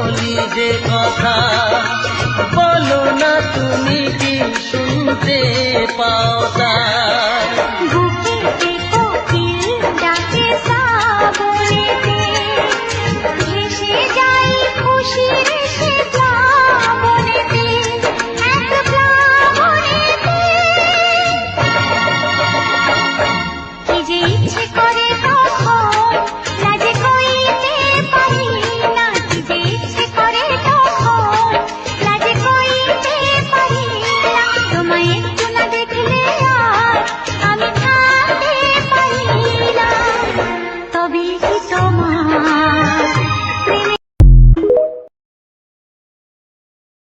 বলি যে কথা, বলো না তুমি কি শুনতে পাও তা। বুকে